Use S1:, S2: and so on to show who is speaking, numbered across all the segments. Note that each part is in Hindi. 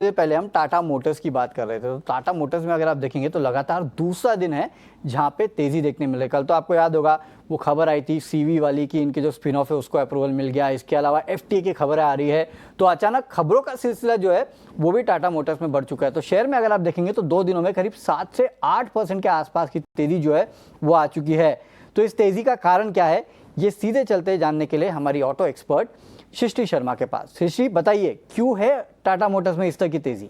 S1: देर पहले हम टाटा मोटर्स की बात कर रहे थे। तो टाटा मोटर्स में अगर आप देखेंगे तो लगातार दूसरा दिन है जहां पे तेजी देखने मिल रही है। कल तो आपको याद होगा वो खबर आई थी सीवी वाली की इनके जो स्पिन ऑफ है उसको अप्रूवल मिल गया। इसके अलावा एफटीए की खबरें आ रही है, तो अचानक खबरों का सिलसिला जो है वो भी टाटा मोटर्स में बढ़ चुका है। तो शेयर में अगर आप देखेंगे तो 2 दिनों में करीब 7 से 8% के आसपास की तेजी जो है वो आ चुकी है। तो इस तेजी का कारण क्या है, ये सीधे चलते जानने के लिए हमारी ऑटो एक्सपर्ट सृष्टि शर्मा के पास। सृष्टि, बताइए क्यों है टाटा मोटर्स में इस तरह की तेजी?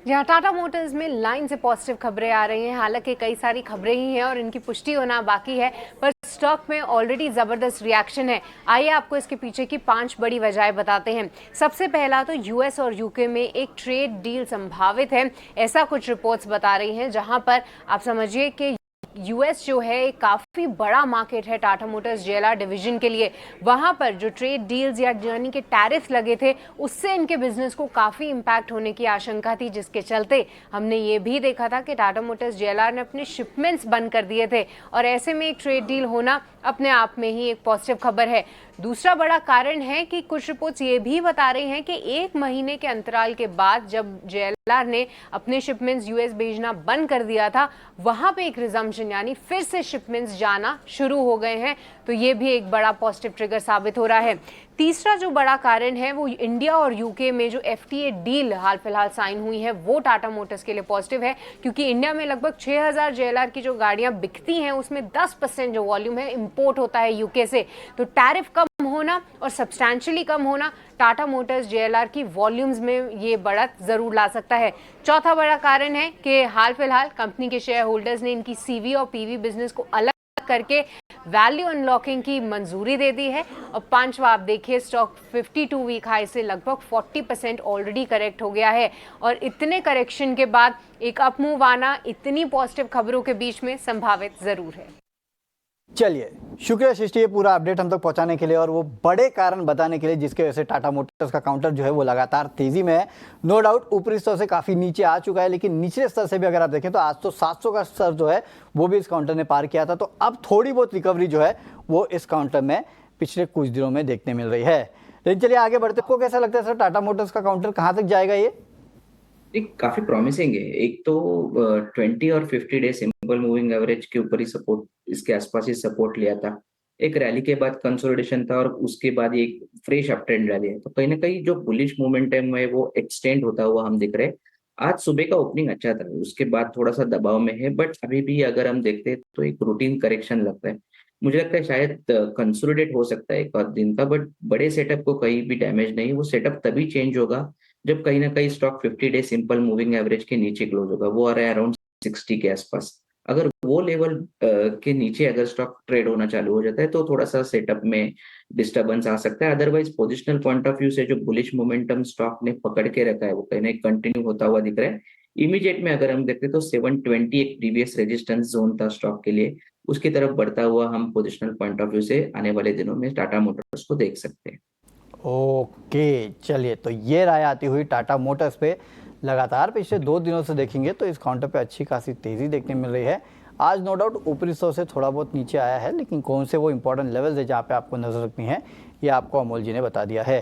S2: जहाँ टाटा मोटर्स में लाइन से पॉजिटिव खबरें आ रही हैं, हालांकि कई सारी खबरें ही हैं और इनकी पुष्टि होना बाकी है, पर स्टॉक में ऑलरेडी जबरदस्त रिएक्शन है। आइए आपको इसके पीछे की 5 बड़ी वजहें बताते हैं। सबसे पहला तो यूएस और यूके में एक ट्रेड डील संभावित है, ऐसा कुछ रिपोर्ट्स बता रही हैं, जहां पर आप समझिए कि यूएस जो है एक काफ़ी बड़ा मार्केट है टाटा मोटर्स जेएलआर डिवीजन के लिए। वहां पर जो ट्रेड डील्स या यानी कि टैरिफ लगे थे उससे इनके बिजनेस को काफ़ी इम्पैक्ट होने की आशंका थी, जिसके चलते हमने ये भी देखा था कि टाटा मोटर्स जेएलआर ने अपने शिपमेंट्स बंद कर दिए थे, और ऐसे में एक ट्रेड डील होना अपने आप में ही एक पॉजिटिव खबर है। दूसरा बड़ा कारण है कि कुछ रिपोर्ट्स ये भी बता रही हैं कि 1 महीने के अंतराल के बाद जब जेएलआर ने अपने शिपमेंट्स यूएस भेजना बंद कर दिया था, वहां पे एक रिजम्पशन यानी फिर से शिपमेंट्स जाना शुरू हो गए हैं। तो ये भी एक बड़ा पॉजिटिव ट्रिगर साबित हो रहा है। तीसरा जो बड़ा कारण है वो इंडिया और यूके में जो एफटीए डील हाल फिलहाल साइन हुई है वो टाटा मोटर्स के लिए पॉजिटिव है, क्योंकि इंडिया में लगभग 6000 जेएलआर की जो गाड़ियां बिकती हैं उसमें 10% जो वॉल्यूम है इंपोर्ट होता है यूके से। तो टैरिफ कम होना और सब्सटैंशियली कम होना टाटा मोटर्स जेएलआर की वॉल्यूम्स में ये बढ़त जरूर ला सकता है। चौथा बड़ा कारण है कि हाल फिलहाल कंपनी के शेयर होल्डर्स ने इनकी सीवी और पीवी बिजनेस को अलग करके वैल्यू अनलॉकिंग की मंजूरी दे दी है। और पांचवा, आप देखिए स्टॉक 52 वीक हाई से लगभग 40% ऑलरेडी करेक्ट हो गया है, और इतने करेक्शन के बाद एक अप मूव आना इतनी पॉजिटिव खबरों के बीच में संभावित जरूर है।
S1: चलिए, शुक्रिया सृष्टि ये पूरा अपडेट हम तक पहुंचाने के लिए और वो बड़े कारण बताने के लिए जिसके वजह से टाटा मोटर्स का काउंटर जो है वो लगातार तेजी में है। नो डाउट ऊपरी स्तर से काफी नीचे आ चुका है, लेकिन निचले स्तर से भी अगर आप देखें तो आज तो 700 का स्तर जो है वो भी इस काउंटर ने पार किया था। तो अब थोड़ी बहुत रिकवरी जो है वो इस काउंटर में पिछले कुछ दिनों में देखने मिल रही है। लेकिन चलिए आगे बढ़ते, आपको कैसा लगता है सर टाटा मोटर्स का काउंटर कहाँ तक जाएगा? ये
S3: काफी प्रॉमिसिंग है। एक तो 20 और 50 डे सिंपल मूविंग एवरेज के ऊपर ही सपोर्ट, इसके आसपास ही सपोर्ट लिया था। एक रैली के बाद कंसोलिडेशन था और उसके बाद ये एक फ्रेश अप ट्रेंड रैली है, तो कहीं ना कहीं जो बुलिश मोमेंटम है वो एक्सटेंड होता हुआ हम दिख रहे हैं। आज सुबह का ओपनिंग अच्छा था, उसके बाद थोड़ा सा दबाव में है, बट अभी भी अगर हम देखते हैं तो एक रूटीन करेक्शन लगता है। मुझे लगता है शायद कंसोलिडेट हो सकता है एक आध दिन का, बट बड़े सेटअप को कहीं भी डैमेज नहीं। वो सेटअप तभी चेंज होगा जब कहीं ना कहीं stock 50 day simple moving average के नीचे क्लोज होगा। वो आ रहा है अराउंड 60 के आसपास। अगर वो लेवल के नीचे अगर स्टॉक ट्रेड होना चालू हो जाता है तो थोड़ा सा सेटअप में डिस्टर्बेंस आ सकता है। Otherwise positional point of view से जो बुलिश मोमेंटम स्टॉक ने पकड़ के रखा है वो कहीं ना कंटिन्यू होता हुआ दिख रहा है। इमीडिएट में अगर हम देखते तो 720 एक प्रीवियस रेजिस्टेंस जोन था स्टॉक के लिए, उसकी तरफ बढ़ता हुआ हम पोजिशनल पॉइंट ऑफ व्यू से आने वाले दिनों में टाटा मोटर्स को देख सकते हैं।
S1: ओके, चलिए तो ये राय आती हुई टाटा मोटर्स पे लगातार पिछले 2 दिनों से देखेंगे तो इस काउंटर पे अच्छी खासी तेजी देखने मिल रही है। आज नो डाउट ऊपरी स्तर से थोड़ा बहुत नीचे आया है, लेकिन कौन से वो इंपॉर्टेंट लेवल्स है जहाँ पे आपको नजर रखनी है ये आपको अमोल जी ने बता दिया है।